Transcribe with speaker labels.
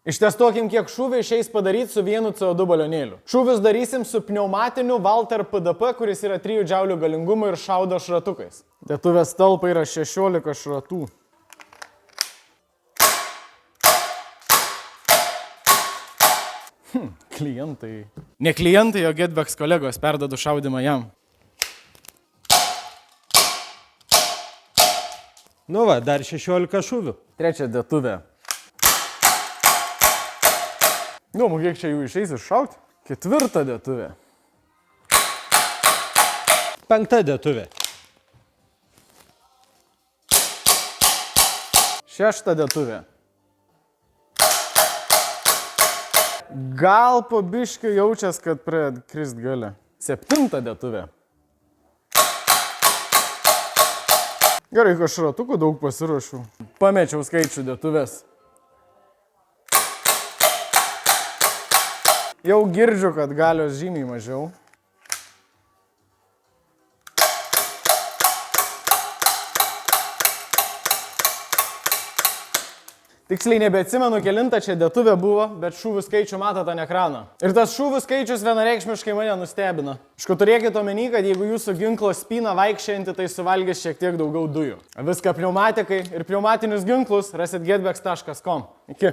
Speaker 1: Ištestuokim, kiek šūvių išeis padaryti su vienu CO2 balionėliu. Šūvius darysim su pneumatiniu Walter PDP, kuris yra 3 džiaulių galingumo ir šaudo šratukais. Dėtuvės talpa yra 16 šratų. Klientai. Ne klientai, o Getbacks kolegos, perdodu šaudimą jam.
Speaker 2: Nu va, dar 16 šūvių.
Speaker 1: Trečia dėtuvė. Įdomu, kiek čia jų išeis iššauti? Ketvirta dėtuvė.
Speaker 2: Penkta dėtuvė.
Speaker 1: Šešta dėtuvė. Gal po biškių jaučias, kad pradeda krist gali. Septinta dėtuvė. Gerai, kad šratukų daug pasiruošiau. Pamečiau skaičių dėtuvės. Jau girdžiu, kad galios žymiai mažiau. Tiksliai nebeatsimenu, kelinta čia dėtuvė buvo, bet šūvių skaičių matot ant ekrano. Ir tas šūvių skaičius vienareikšmiškai mane nustebino. Aišku, turėkite omeny, kad jeigu jūsų ginklo spyną vaikščianti, tai suvalgys šiek tiek daugiau dujų. Viską pneumatikai ir pneumatinius ginklus rasit getbacks.com. Iki.